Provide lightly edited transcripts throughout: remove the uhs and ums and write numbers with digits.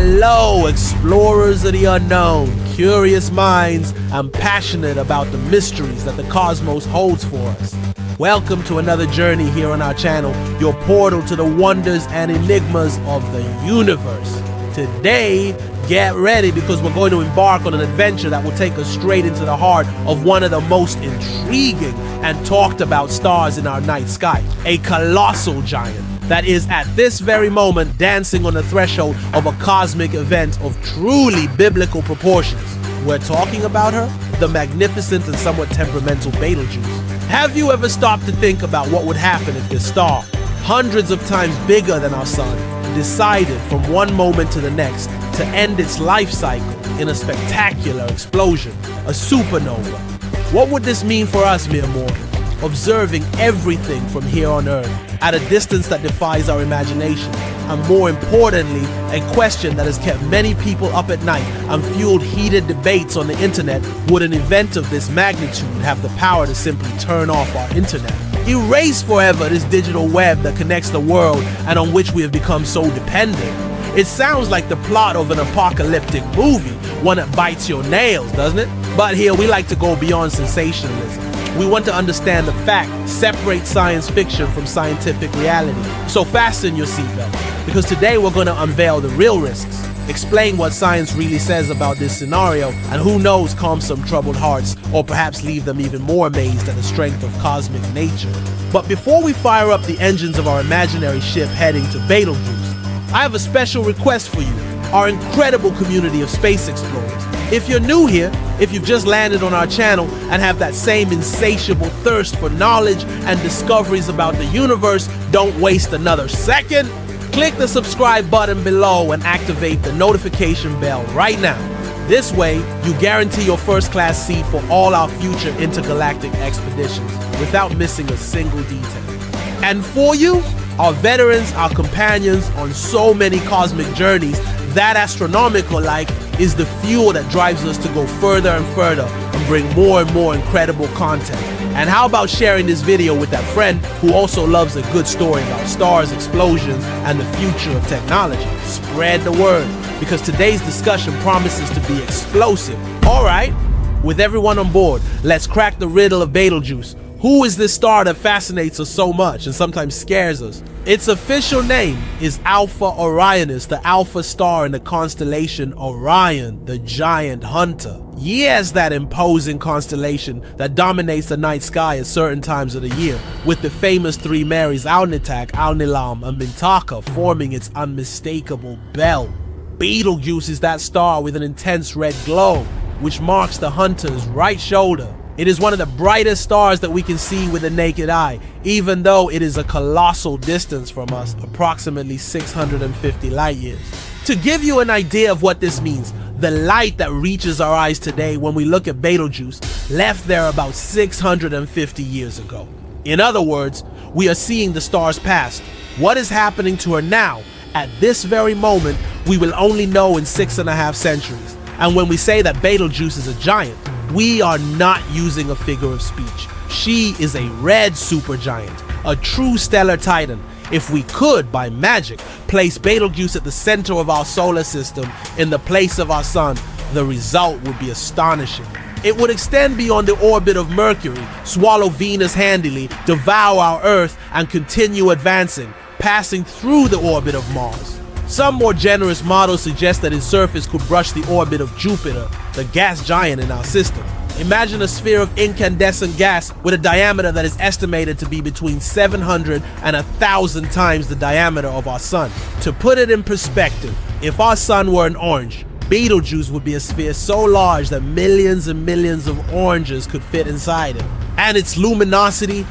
Hello, explorers of the unknown, curious minds, and passionate about the mysteries that the cosmos holds for us. Welcome to another journey here on our channel, your portal to the wonders and enigmas of the universe. Today, get ready because we're going to embark on an adventure that will take us straight into the heart of one of the most intriguing and talked about stars in our night sky, a colossal giant that is at this very moment dancing on the threshold of a cosmic event of truly biblical proportions. We're talking about her, the magnificent and somewhat temperamental Betelgeuse. Have you ever stopped to think about what would happen if this star, hundreds of times bigger than our sun, decided from one moment to the next to end its life cycle in a spectacular explosion, a supernova? What would this mean for us mere mortals, observing everything from here on Earth at a distance that defies our imagination, and more importantly, a question that has kept many people up at night and fueled heated debates on the internet? Would an event of this magnitude have the power to simply turn off our internet, erase forever this digital web that connects the world and on which we have become so dependent? It sounds like the plot of an apocalyptic movie, one that bites your nails, doesn't it? But here we like to go beyond sensationalism. We want to understand the fact, separate science fiction from scientific reality. So fasten your seatbelt, because today we're going to unveil the real risks, explain what science really says about this scenario, and who knows, calm some troubled hearts, or perhaps leave them even more amazed at the strength of cosmic nature. But before we fire up the engines of our imaginary ship heading to Betelgeuse, I have a special request for you, our incredible community of space explorers. If you're new here, if you've just landed on our channel and have that same insatiable thirst for knowledge and discoveries about the universe, don't waste another second. Click the subscribe button below and activate the notification bell right now. This way, you guarantee your first-class seat for all our future intergalactic expeditions without missing a single detail. And for you, our veterans, our companions on so many cosmic journeys, that astronomical-like is the fuel that drives us to go further and further and bring more and more incredible content. And how about sharing this video with that friend who also loves a good story about stars, explosions, and the future of technology? Spread the word, because today's discussion promises to be explosive. All right, with everyone on board, let's crack the riddle of Betelgeuse. Who is this star that fascinates us so much and sometimes scares us? Its official name is Alpha Orionis, the alpha star in the constellation Orion, the giant hunter. Yes, that imposing constellation that dominates the night sky at certain times of the year, with the famous three Marys Alnitak, Alnilam, and Mintaka forming its unmistakable belt. Betelgeuse is that star with an intense red glow, which marks the hunter's right shoulder. It is one of the brightest stars that we can see with the naked eye, even though it is a colossal distance from us, approximately 650 light years. To give you an idea of what this means, the light that reaches our eyes today when we look at Betelgeuse left there about 650 years ago. In other words, we are seeing the star's past. What is happening to her now, at this very moment, we will only know in 6.5 centuries. And when we say that Betelgeuse is a giant, we are not using a figure of speech. She is a red supergiant, a true stellar titan. If we could, by magic, place Betelgeuse at the center of our solar system in the place of our sun, the result would be astonishing. It would extend beyond the orbit of Mercury, swallow Venus handily, devour our Earth, and continue advancing, passing through the orbit of Mars. Some more generous models suggest that its surface could brush the orbit of Jupiter, the gas giant in our system. Imagine a sphere of incandescent gas with a diameter that is estimated to be between 700 and 1,000 times the diameter of our sun. To put it in perspective, if our sun were an orange, Betelgeuse would be a sphere so large that millions and millions of oranges could fit inside it. And its luminosity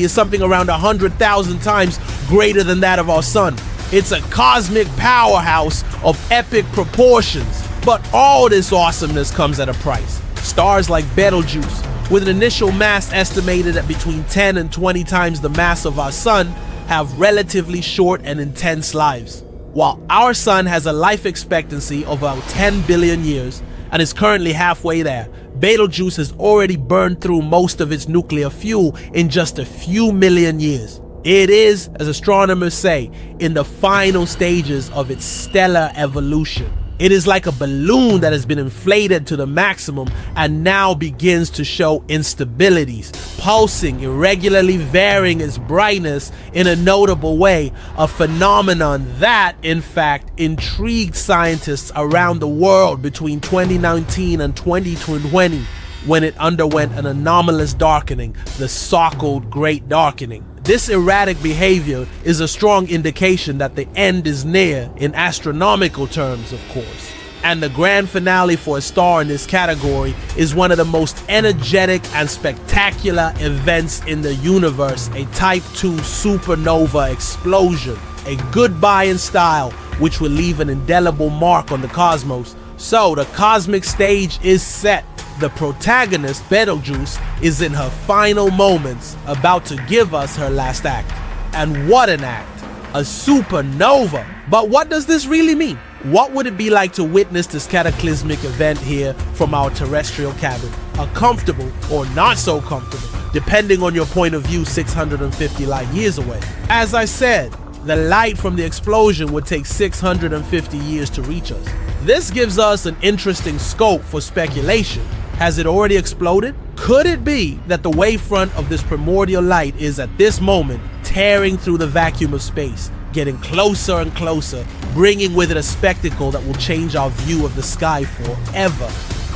is something around 100,000 times greater than that of our sun. It's a cosmic powerhouse of epic proportions. But all this awesomeness comes at a price. Stars like Betelgeuse, with an initial mass estimated at between 10 and 20 times the mass of our sun, have relatively short and intense lives. While our sun has a life expectancy of about 10 billion years and is currently halfway there, Betelgeuse has already burned through most of its nuclear fuel in just a few million years. It is, as astronomers say, in the final stages of its stellar evolution. It is like a balloon that has been inflated to the maximum and now begins to show instabilities, pulsing, irregularly varying its brightness in a notable way, a phenomenon that, in fact, intrigued scientists around the world between 2019 and 2020 when it underwent an anomalous darkening, the so-called Great Darkening. This erratic behavior is a strong indication that the end is near in astronomical terms, of course. And the grand finale for a star in this category is one of the most energetic and spectacular events in the universe, a Type 2 supernova explosion, a goodbye in style which will leave an indelible mark on the cosmos. So the cosmic stage is set. The protagonist, Betelgeuse, is in her final moments, about to give us her last act. And what an act! A supernova! But what does this really mean? What would it be like to witness this cataclysmic event here from our terrestrial cabin? A comfortable or not so comfortable, depending on your point of view, 650 light years away. As I said, the light from the explosion would take 650 years to reach us. This gives us an interesting scope for speculation. Has it already exploded? Could it be that the wavefront of this primordial light is at this moment tearing through the vacuum of space, getting closer and closer, bringing with it a spectacle that will change our view of the sky forever?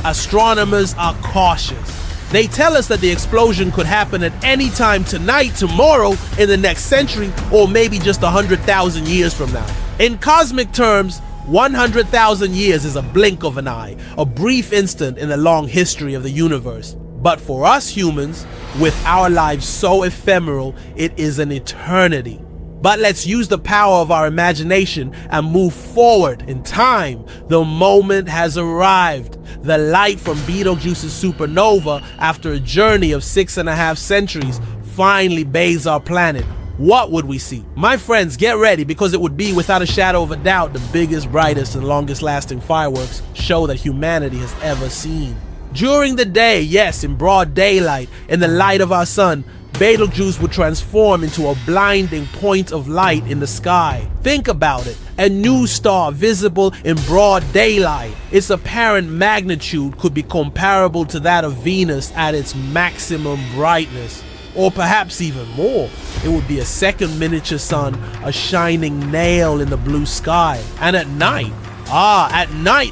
Astronomers are cautious. They tell us that the explosion could happen at any time tonight, tomorrow, in the next century, or maybe just 100,000 years from now. In cosmic terms, 100,000 years is a blink of an eye, a brief instant in the long history of the universe. But for us humans, with our lives so ephemeral, it is an eternity. But let's use the power of our imagination and move forward in time. The moment has arrived. The light from Betelgeuse's supernova, after a journey of 6.5 centuries, finally bathes our planet. What would we see? My friends, get ready, because it would be, without a shadow of a doubt, the biggest, brightest, and longest lasting fireworks show that humanity has ever seen. During the day, yes, in broad daylight, in the light of our sun, Betelgeuse would transform into a blinding point of light in the sky. Think about it, a new star visible in broad daylight. Its apparent magnitude could be comparable to that of Venus at its maximum brightness. Or perhaps even more. It would be a second miniature sun, a shining nail in the blue sky. And at night,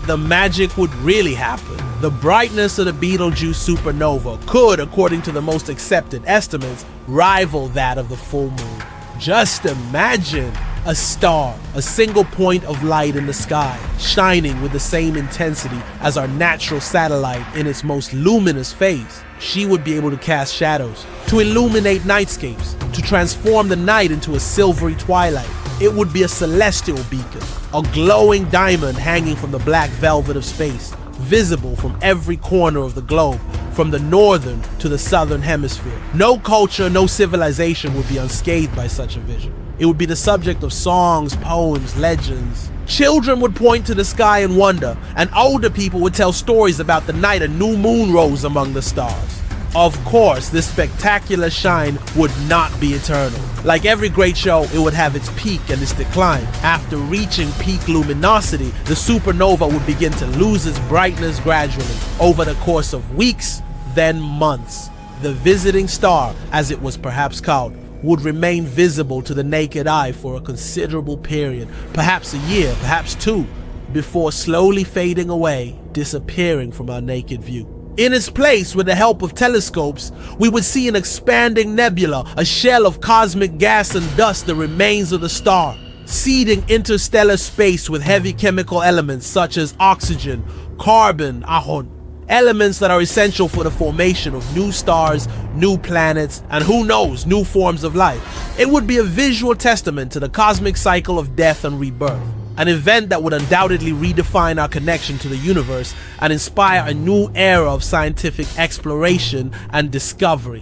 the magic would really happen. The brightness of the Betelgeuse supernova could, according to the most accepted estimates, rival that of the full moon. Just imagine a star, a single point of light in the sky, shining with the same intensity as our natural satellite in its most luminous phase. She would be able to cast shadows, to illuminate nightscapes, to transform the night into a silvery twilight. It would be a celestial beacon, a glowing diamond hanging from the black velvet of space, visible from every corner of the globe, from the northern to the southern hemisphere. No culture, no civilization would be unscathed by such a vision. It would be the subject of songs, poems, legends. Children would point to the sky in wonder, and older people would tell stories about the night a new moon rose among the stars. Of course, this spectacular shine would not be eternal. Like every great show, it would have its peak and its decline. After reaching peak luminosity, the supernova would begin to lose its brightness gradually over the course of weeks, then months. The visiting star, as it was perhaps called, would remain visible to the naked eye for a considerable period, perhaps a year, perhaps two, before slowly fading away, disappearing from our naked view. In its place, with the help of telescopes, we would see an expanding nebula, a shell of cosmic gas and dust, the remains of the star, seeding interstellar space with heavy chemical elements such as oxygen, carbon, argon, elements that are essential for the formation of new stars, new planets, and who knows, new forms of life. It would be a visual testament to the cosmic cycle of death and rebirth. An event that would undoubtedly redefine our connection to the universe and inspire a new era of scientific exploration and discovery.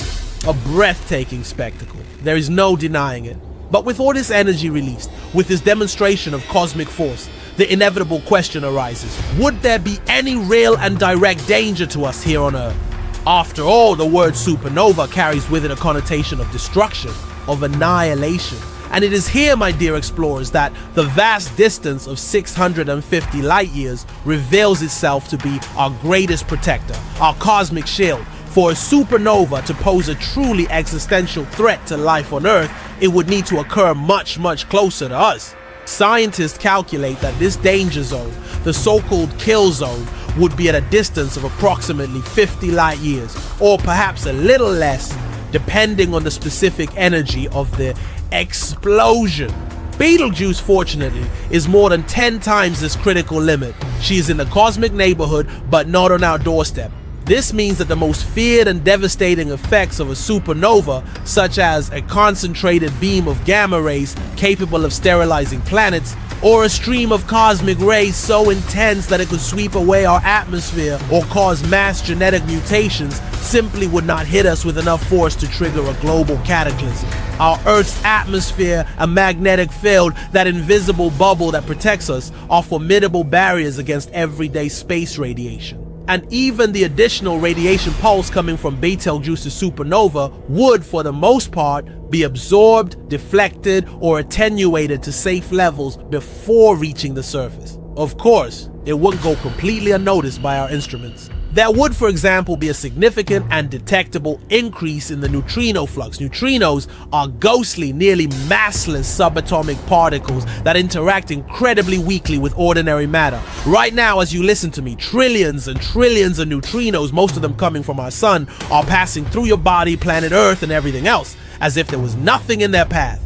A breathtaking spectacle. There is no denying it. But with all this energy released, with this demonstration of cosmic force, the inevitable question arises: would there be any real and direct danger to us here on Earth? After all, the word supernova carries with it a connotation of destruction, of annihilation. And it is here, my dear explorers, that the vast distance of 650 light years reveals itself to be our greatest protector, our cosmic shield. For a supernova to pose a truly existential threat to life on Earth, it would need to occur much, much closer to us. Scientists calculate that this danger zone, the so-called kill zone, would be at a distance of approximately 50 light years, or perhaps a little less, depending on the specific energy of the explosion. Betelgeuse, fortunately, is more than 10 times this critical limit. She is in the cosmic neighborhood, but not on our doorstep. This means that the most feared and devastating effects of a supernova, such as a concentrated beam of gamma rays capable of sterilizing planets, or a stream of cosmic rays so intense that it could sweep away our atmosphere or cause mass genetic mutations, simply would not hit us with enough force to trigger a global cataclysm. Our Earth's atmosphere and magnetic field, that invisible bubble that protects us, are formidable barriers against everyday space radiation. And even the additional radiation pulse coming from Betelgeuse's supernova would, for the most part, be absorbed, deflected, or attenuated to safe levels before reaching the surface. Of course, it wouldn't go completely unnoticed by our instruments. There would, for example, be a significant and detectable increase in the neutrino flux. Neutrinos are ghostly, nearly massless subatomic particles that interact incredibly weakly with ordinary matter. Right now, as you listen to me, trillions and trillions of neutrinos, most of them coming from our sun, are passing through your body, planet Earth, and everything else, as if there was nothing in their path.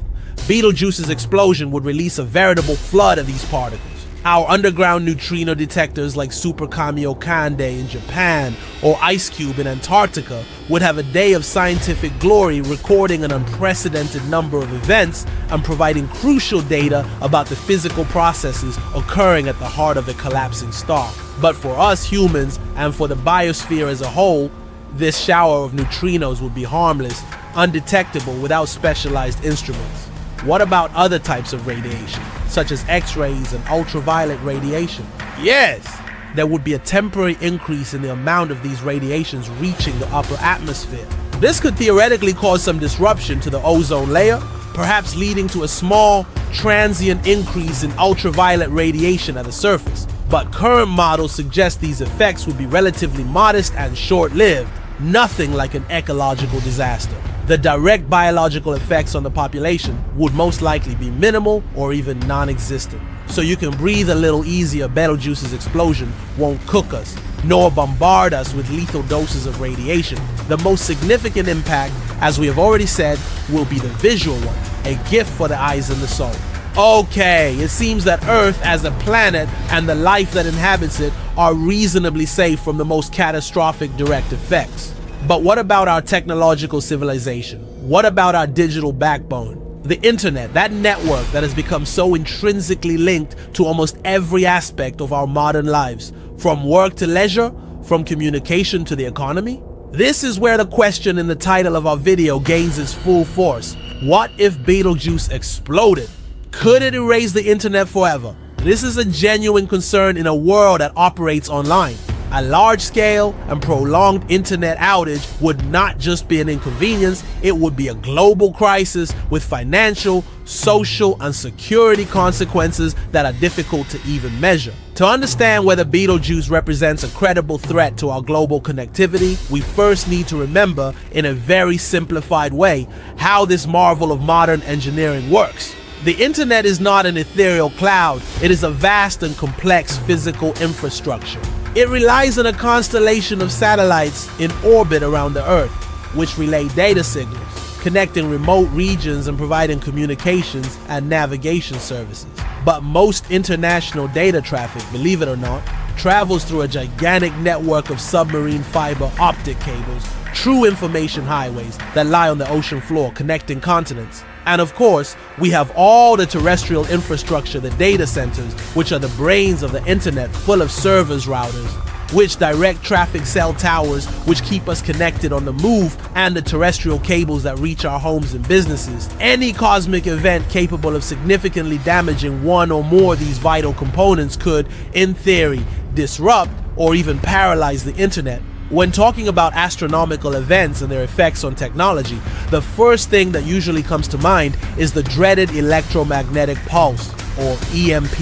Betelgeuse's explosion would release a veritable flood of these particles. Our underground neutrino detectors like Super Kamiokande in Japan or Ice Cube in Antarctica would have a day of scientific glory, recording an unprecedented number of events and providing crucial data about the physical processes occurring at the heart of a collapsing star. But for us humans, and for the biosphere as a whole, this shower of neutrinos would be harmless, undetectable without specialized instruments. What about other types of radiation, such as X-rays and ultraviolet radiation? Yes, there would be a temporary increase in the amount of these radiations reaching the upper atmosphere. This could theoretically cause some disruption to the ozone layer, perhaps leading to a small, transient increase in ultraviolet radiation at the surface. But current models suggest these effects would be relatively modest and short-lived, nothing like an ecological disaster. The direct biological effects on the population would most likely be minimal or even non-existent. So you can breathe a little easier. Betelgeuse's explosion won't cook us, nor bombard us with lethal doses of radiation. The most significant impact, as we have already said, will be the visual one, a gift for the eyes and the soul. Okay, it seems that Earth as a planet and the life that inhabits it are reasonably safe from the most catastrophic direct effects. But what about our technological civilization? What about our digital backbone? The internet, that network that has become so intrinsically linked to almost every aspect of our modern lives, from work to leisure, from communication to the economy? This is where the question in the title of our video gains its full force. What if Betelgeuse exploded? Could it erase the internet forever? This is a genuine concern in a world that operates online. A large-scale and prolonged internet outage would not just be an inconvenience, it would be a global crisis with financial, social, and security consequences that are difficult to even measure. To understand whether Betelgeuse represents a credible threat to our global connectivity, we first need to remember, in a very simplified way, how this marvel of modern engineering works. The internet is not an ethereal cloud, it is a vast and complex physical infrastructure. It relies on a constellation of satellites in orbit around the Earth, which relay data signals, connecting remote regions and providing communications and navigation services. But most international data traffic, believe it or not, travels through a gigantic network of submarine fiber optic cables, true information highways that lie on the ocean floor connecting continents. And of course, we have all the terrestrial infrastructure, the data centers, which are the brains of the internet, full of servers, routers, which direct traffic cell towers, which keep us connected on the move, and the terrestrial cables that reach our homes and businesses. Any cosmic event capable of significantly damaging one or more of these vital components could, in theory, disrupt or even paralyze the internet. When talking about astronomical events and their effects on technology, the first thing that usually comes to mind is the dreaded electromagnetic pulse, or EMP.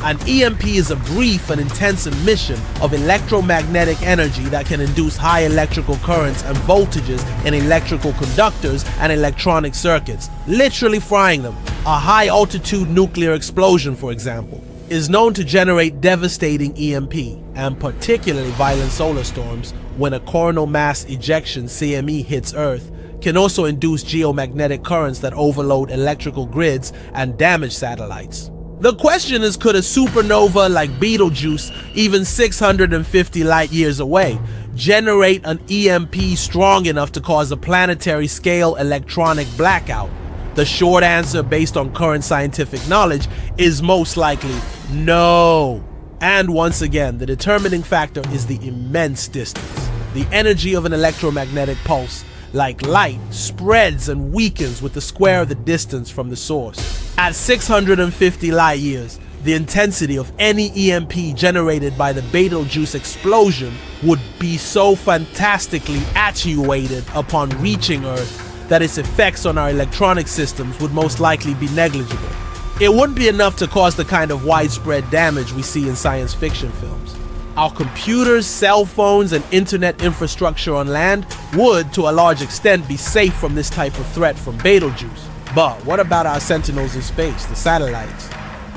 An EMP is a brief and intense emission of electromagnetic energy that can induce high electrical currents and voltages in electrical conductors and electronic circuits, literally frying them. A high-altitude nuclear explosion, for example, is known to generate devastating EMP, and particularly violent solar storms, when a coronal mass ejection CME hits Earth, can also induce geomagnetic currents that overload electrical grids and damage satellites. The question is, could a supernova like Betelgeuse, even 650 light years away, generate an EMP strong enough to cause a planetary scale electronic blackout? The short answer, based on current scientific knowledge, is most likely no. And once again, the determining factor is the immense distance. The energy of an electromagnetic pulse, like light, spreads and weakens with the square of the distance from the source. At 650 light years, the intensity of any EMP generated by the Betelgeuse explosion would be so fantastically attenuated upon reaching Earth that its effects on our electronic systems would most likely be negligible. It wouldn't be enough to cause the kind of widespread damage we see in science fiction films. Our computers, cell phones, and internet infrastructure on land would, to a large extent, be safe from this type of threat from Betelgeuse. But what about our sentinels in space, the satellites?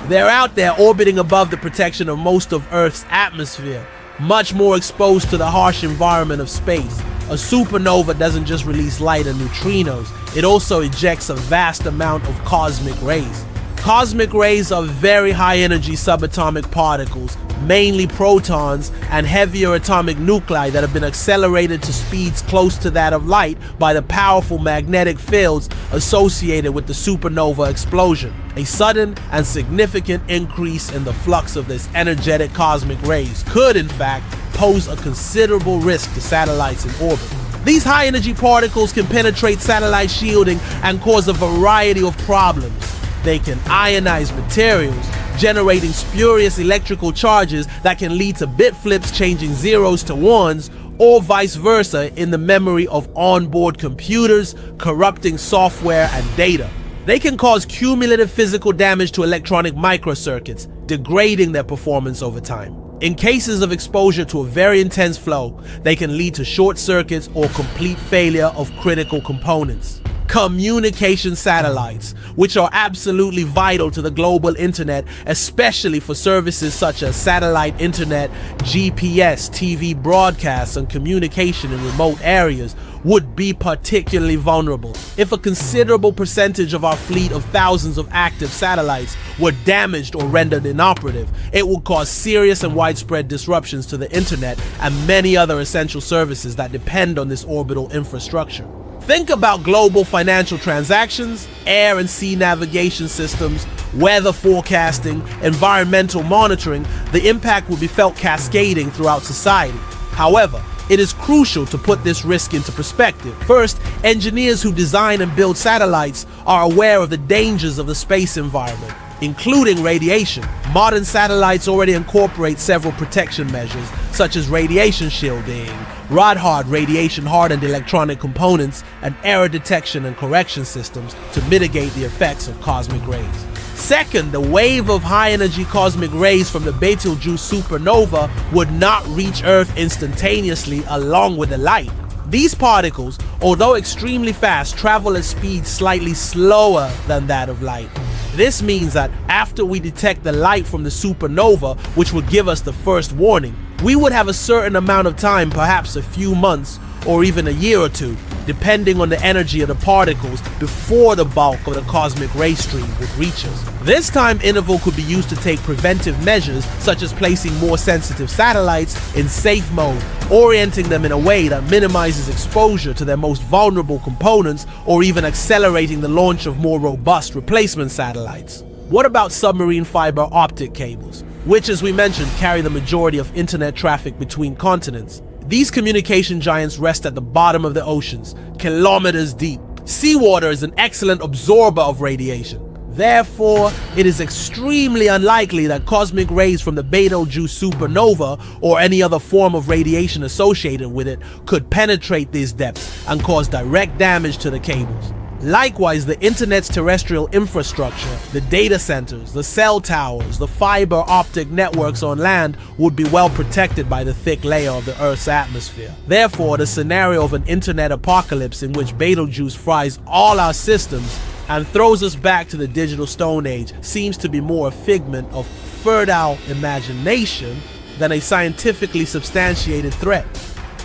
They're out there orbiting above the protection of most of Earth's atmosphere, much more exposed to the harsh environment of space. A supernova doesn't just release light and neutrinos, it also ejects a vast amount of cosmic rays. Cosmic rays are very high-energy subatomic particles, mainly protons and heavier atomic nuclei that have been accelerated to speeds close to that of light by the powerful magnetic fields associated with the supernova explosion. A sudden and significant increase in the flux of this energetic cosmic rays could, in fact, pose a considerable risk to satellites in orbit. These high-energy particles can penetrate satellite shielding and cause a variety of problems. They can ionize materials, generating spurious electrical charges that can lead to bit flips changing zeros to ones, or vice versa in the memory of onboard computers, corrupting software and data. They can cause cumulative physical damage to electronic microcircuits, degrading their performance over time. In cases of exposure to a very intense flow, they can lead to short circuits or complete failure of critical components. Communication satellites, which are absolutely vital to the global internet, especially for services such as satellite internet, GPS, TV broadcasts, and communication in remote areas, would be particularly vulnerable. If a considerable percentage of our fleet of thousands of active satellites were damaged or rendered inoperative, it would cause serious and widespread disruptions to the internet and many other essential services that depend on this orbital infrastructure. Think about global financial transactions, air and sea navigation systems, weather forecasting, environmental monitoring. The impact will be felt cascading throughout society. However, it is crucial to put this risk into perspective. First, engineers who design and build satellites are aware of the dangers of the space environment, including radiation. Modern satellites already incorporate several protection measures, such as radiation shielding, rod-hard radiation-hardened electronic components, and error detection and correction systems to mitigate the effects of cosmic rays. Second, the wave of high-energy cosmic rays from the Betelgeuse supernova would not reach Earth instantaneously along with the light. These particles, although extremely fast, travel at speeds slightly slower than that of light. This means that after we detect the light from the supernova, which would give us the first warning, we would have a certain amount of time, perhaps a few months or even a year or two, depending on the energy of the particles, before the bulk of the cosmic ray stream would reach us. This time interval could be used to take preventive measures, such as placing more sensitive satellites in safe mode, orienting them in a way that minimizes exposure to their most vulnerable components, or even accelerating the launch of more robust replacement satellites. What about submarine fiber optic cables, which, as we mentioned, carry the majority of internet traffic between continents? These communication giants rest at the bottom of the oceans, kilometers deep. Seawater is an excellent absorber of radiation. Therefore, it is extremely unlikely that cosmic rays from the Betelgeuse supernova or any other form of radiation associated with it could penetrate these depths and cause direct damage to the cables. Likewise, the internet's terrestrial infrastructure, the data centers, the cell towers, the fiber optic networks on land would be well protected by the thick layer of the Earth's atmosphere. Therefore, the scenario of an internet apocalypse in which Betelgeuse fries all our systems and throws us back to the digital Stone Age seems to be more a figment of fertile imagination than a scientifically substantiated threat.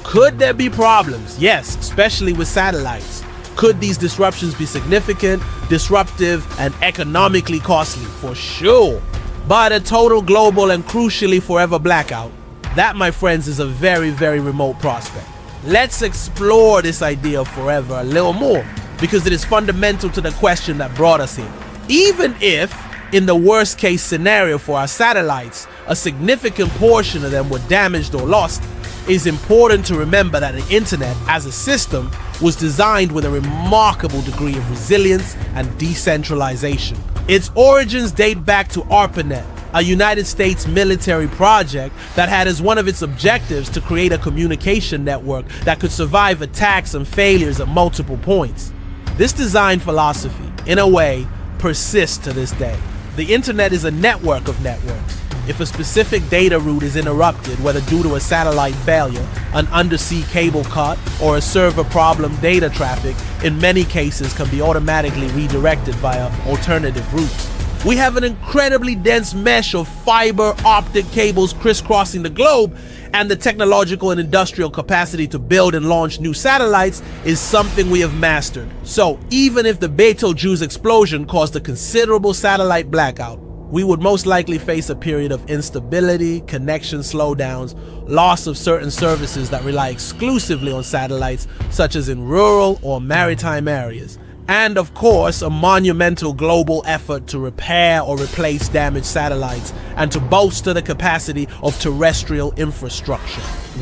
Could there be problems? Yes, especially with satellites. Could these disruptions be significant, disruptive, and economically costly? For sure. But a total global and crucially forever blackout, that, my friends, is a very, very remote prospect. Let's explore this idea of forever a little more, because it is fundamental to the question that brought us here. Even if, in the worst case scenario for our satellites, a significant portion of them were damaged or lost, it is important to remember that the internet as a system was designed with a remarkable degree of resilience and decentralization. Its origins date back to ARPANET, a United States military project that had as one of its objectives to create a communication network that could survive attacks and failures at multiple points. This design philosophy, in a way, persists to this day. The internet is a network of networks. If a specific data route is interrupted, whether due to a satellite failure, an undersea cable cut, or a server problem, data traffic, in many cases can be automatically redirected via alternative routes. We have an incredibly dense mesh of fiber optic cables crisscrossing the globe, and the technological and industrial capacity to build and launch new satellites is something we have mastered. So even if the Betelgeuse explosion caused a considerable satellite blackout, we would most likely face a period of instability, connection slowdowns, loss of certain services that rely exclusively on satellites, such as in rural or maritime areas, and of course a monumental global effort to repair or replace damaged satellites and to bolster the capacity of terrestrial infrastructure.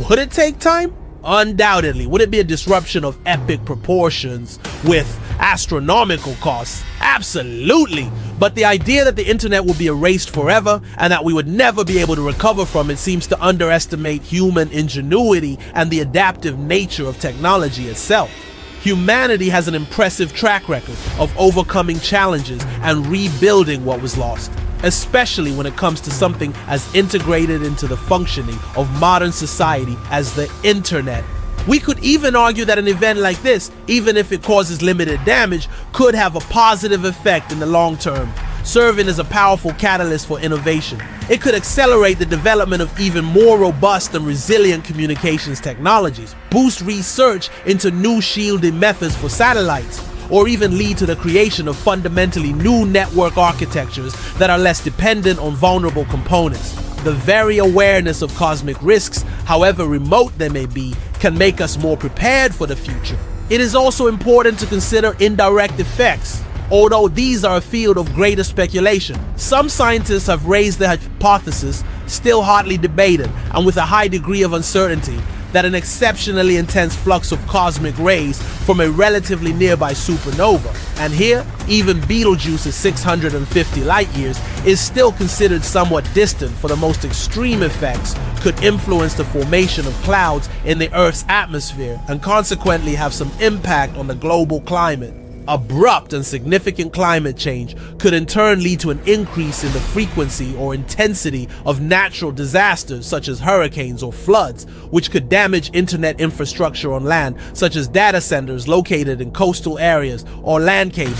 Would it take time? Undoubtedly. Would it be a disruption of epic proportions with astronomical costs? Absolutely. But the idea that the internet will be erased forever and that we would never be able to recover from it seems to underestimate human ingenuity and the adaptive nature of technology itself. Humanity has an impressive track record of overcoming challenges and rebuilding what was lost, especially when it comes to something as integrated into the functioning of modern society as the internet. We could even argue that an event like this, even if it causes limited damage, could have a positive effect in the long term, serving as a powerful catalyst for innovation. It could accelerate the development of even more robust and resilient communications technologies, boost research into new shielding methods for satellites, or even lead to the creation of fundamentally new network architectures that are less dependent on vulnerable components. The very awareness of cosmic risks, however remote they may be, can make us more prepared for the future. It is also important to consider indirect effects. Although these are a field of greater speculation, some scientists have raised the hypothesis, still hotly debated and with a high degree of uncertainty, that an exceptionally intense flux of cosmic rays from a relatively nearby supernova, and here even Betelgeuse's 650 light years is still considered somewhat distant for the most extreme effects, could influence the formation of clouds in the Earth's atmosphere and consequently have some impact on the global climate. Abrupt and significant climate change could in turn lead to an increase in the frequency or intensity of natural disasters such as hurricanes or floods, which could damage internet infrastructure on land, such as data centers located in coastal areas or land cables.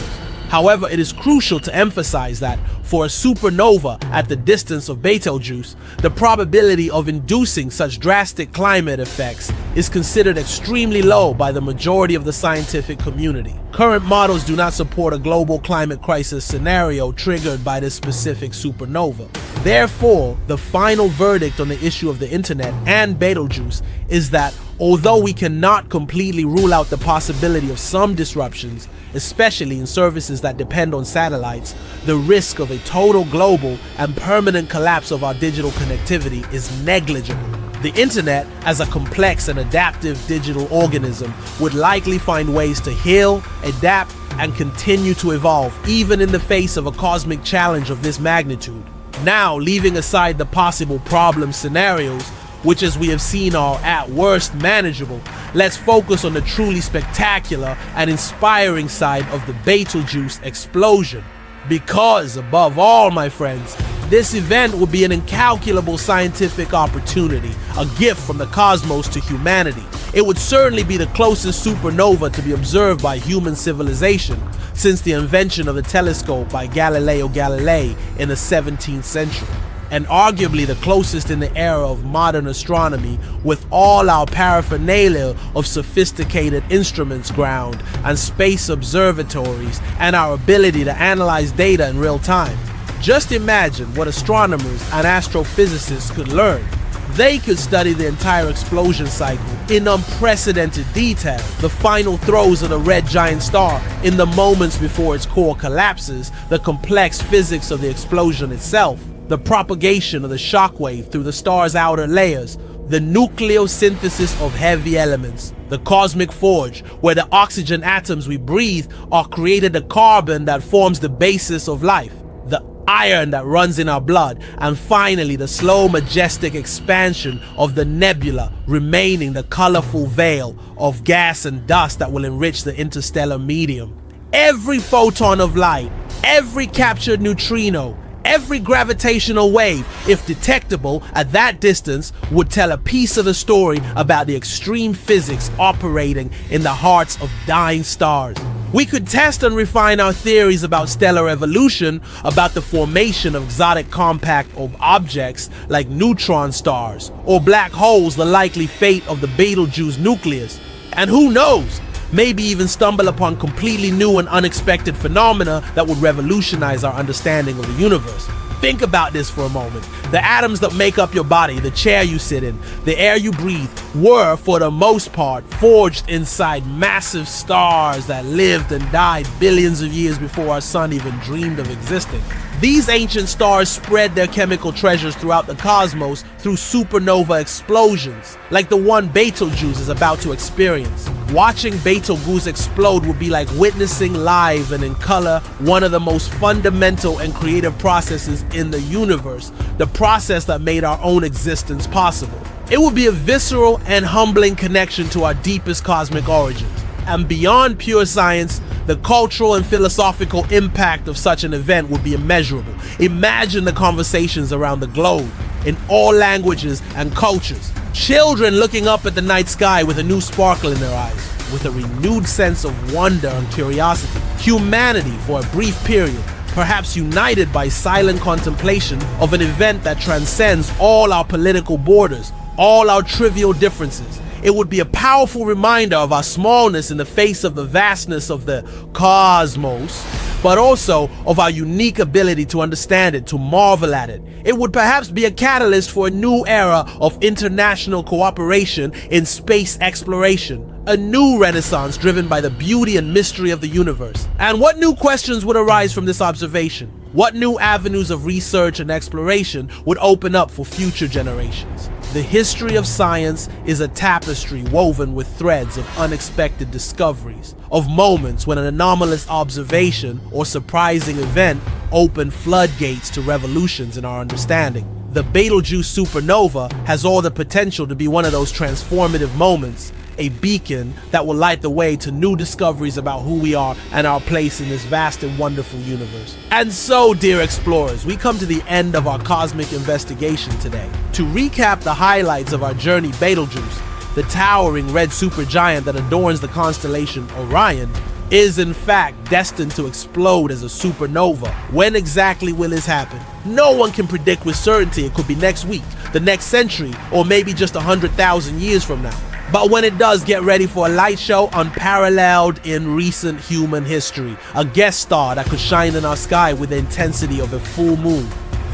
However, it is crucial to emphasize that for a supernova at the distance of Betelgeuse, the probability of inducing such drastic climate effects is considered extremely low by the majority of the scientific community. Current models do not support a global climate crisis scenario triggered by this specific supernova. Therefore, the final verdict on the issue of the internet and Betelgeuse is that although we cannot completely rule out the possibility of some disruptions, especially in services that depend on satellites, the risk of a total global and permanent collapse of our digital connectivity is negligible. The internet, as a complex and adaptive digital organism, would likely find ways to heal, adapt, and continue to evolve, even in the face of a cosmic challenge of this magnitude. Now, leaving aside the possible problem scenarios, which as we have seen are at worst manageable, let's focus on the truly spectacular and inspiring side of the Betelgeuse explosion. Because, above all, my friends, this event will be an incalculable scientific opportunity, a gift from the cosmos to humanity. It would certainly be the closest supernova to be observed by human civilization since the invention of the telescope by Galileo Galilei in the 17th century, and arguably the closest in the era of modern astronomy, with all our paraphernalia of sophisticated instruments ground and space observatories and our ability to analyze data in real time. Just imagine what astronomers and astrophysicists could learn. They could study the entire explosion cycle in unprecedented detail, the final throes of the red giant star in the moments before its core collapses, the complex physics of the explosion itself, the propagation of the shockwave through the star's outer layers, the nucleosynthesis of heavy elements, the cosmic forge, where the oxygen atoms we breathe are created of carbon that forms the basis of life, the iron that runs in our blood, and finally the slow, majestic expansion of the nebula, remaining the colorful veil of gas and dust that will enrich the interstellar medium. Every photon of light, every captured neutrino, every gravitational wave, if detectable at that distance, would tell a piece of the story about the extreme physics operating in the hearts of dying stars. We could test and refine our theories about stellar evolution, about the formation of exotic compact objects like neutron stars, or black holes, the likely fate of the Betelgeuse nucleus. And who knows? Maybe even stumble upon completely new and unexpected phenomena that would revolutionize our understanding of the universe. Think about this for a moment. The atoms that make up your body, the chair you sit in, the air you breathe, were, for the most part, forged inside massive stars that lived and died billions of years before our sun even dreamed of existing. These ancient stars spread their chemical treasures throughout the cosmos through supernova explosions, like the one Betelgeuse is about to experience. Watching Betelgeuse explode would be like witnessing live and in color one of the most fundamental and creative processes in the universe, the process that made our own existence possible. It would be a visceral and humbling connection to our deepest cosmic origins. And beyond pure science, the cultural and philosophical impact of such an event would be immeasurable. Imagine the conversations around the globe, in all languages and cultures. Children looking up at the night sky with a new sparkle in their eyes, with a renewed sense of wonder and curiosity. Humanity, for a brief period, perhaps united by silent contemplation of an event that transcends all our political borders, all our trivial differences. It would be a powerful reminder of our smallness in the face of the vastness of the cosmos, but also of our unique ability to understand it, to marvel at it. It would perhaps be a catalyst for a new era of international cooperation in space exploration, a new renaissance driven by the beauty and mystery of the universe. And what new questions would arise from this observation? What new avenues of research and exploration would open up for future generations? The history of science is a tapestry woven with threads of unexpected discoveries, of moments when an anomalous observation or surprising event opened floodgates to revolutions in our understanding. The Betelgeuse supernova has all the potential to be one of those transformative moments, a beacon that will light the way to new discoveries about who we are and our place in this vast and wonderful universe. And so, dear explorers, we come to the end of our cosmic investigation today. To recap the highlights of our journey, Betelgeuse, the towering red supergiant that adorns the constellation Orion, is in fact destined to explode as a supernova. When exactly will this happen? No one can predict with certainty. It could be next week, the next century, or maybe just 100,000 years from now. But when it does, get ready for a light show unparalleled in recent human history. A guest star that could shine in our sky with the intensity of a full moon,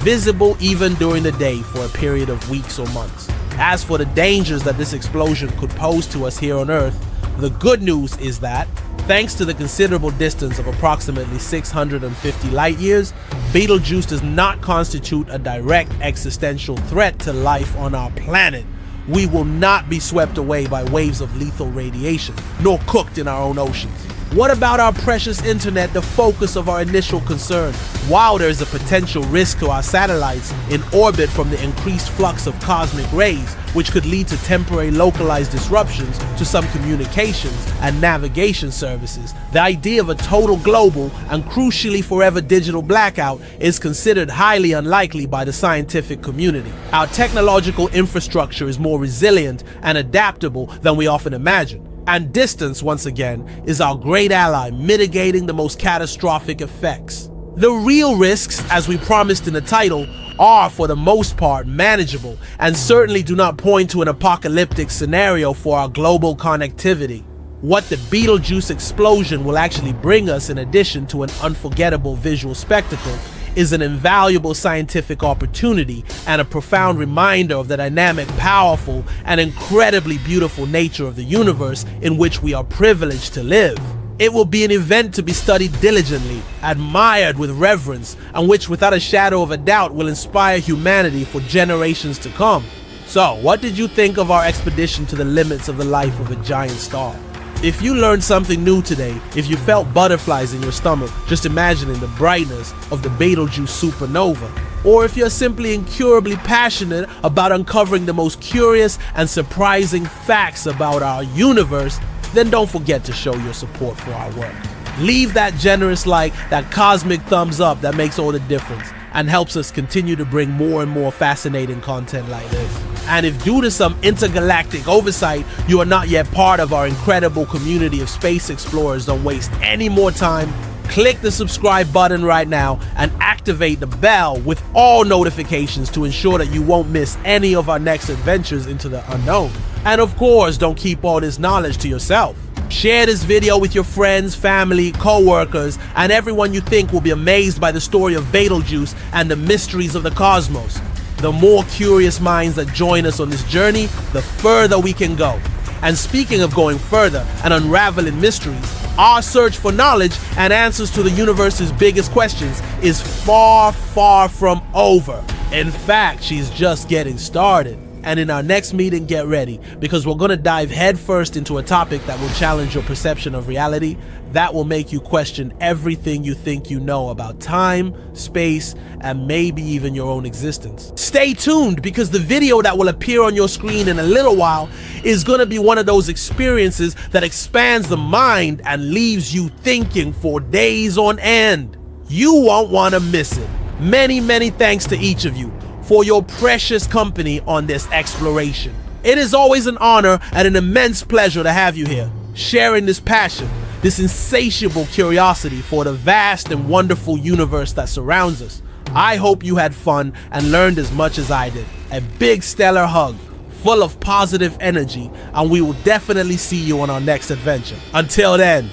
visible even during the day for a period of weeks or months. As for the dangers that this explosion could pose to us here on Earth, the good news is that, thanks to the considerable distance of approximately 650 light years, Betelgeuse does not constitute a direct existential threat to life on our planet. We will not be swept away by waves of lethal radiation, nor cooked in our own oceans. What about our precious internet, the focus of our initial concern? While there is a potential risk to our satellites in orbit from the increased flux of cosmic rays, which could lead to temporary localized disruptions to some communications and navigation services, the idea of a total global and crucially forever digital blackout is considered highly unlikely by the scientific community. Our technological infrastructure is more resilient and adaptable than we often imagine. And distance, once again, is our great ally, mitigating the most catastrophic effects. The real risks, as we promised in the title, are for the most part manageable and certainly do not point to an apocalyptic scenario for our global connectivity. What the Betelgeuse explosion will actually bring us, in addition to an unforgettable visual spectacle, is an invaluable scientific opportunity and a profound reminder of the dynamic, powerful, and incredibly beautiful nature of the universe in which we are privileged to live. It will be an event to be studied diligently, admired with reverence, and which without a shadow of a doubt will inspire humanity for generations to come. So, what did you think of our expedition to the limits of the life of a giant star? If you learned something new today, if you felt butterflies in your stomach just imagining the brightness of the Betelgeuse supernova, or if you're simply incurably passionate about uncovering the most curious and surprising facts about our universe, then don't forget to show your support for our work. Leave that generous like, that cosmic thumbs up that makes all the difference and helps us continue to bring more and more fascinating content like this. And if due to some intergalactic oversight, you are not yet part of our incredible community of space explorers, don't waste any more time. Click the subscribe button right now and activate the bell with all notifications to ensure that you won't miss any of our next adventures into the unknown. And of course, don't keep all this knowledge to yourself. Share this video with your friends, family, co-workers, and everyone you think will be amazed by the story of Betelgeuse and the mysteries of the cosmos. The more curious minds that join us on this journey, the further we can go. And speaking of going further and unraveling mysteries, our search for knowledge and answers to the universe's biggest questions is far, far from over. In fact, she's just getting started. And in our next meeting, get ready, because we're going to dive headfirst into a topic that will challenge your perception of reality, that will make you question everything you think you know about time, space, and maybe even your own existence. Stay tuned, because the video that will appear on your screen in a little while is going to be one of those experiences that expands the mind and leaves you thinking for days on end. You won't want to miss it. Many, many thanks to each of you for your precious company on this exploration. It is always an honor and an immense pleasure to have you here, sharing this passion, this insatiable curiosity for the vast and wonderful universe that surrounds us. I hope you had fun and learned as much as I did. A big stellar hug, full of positive energy, and we will definitely see you on our next adventure. Until then,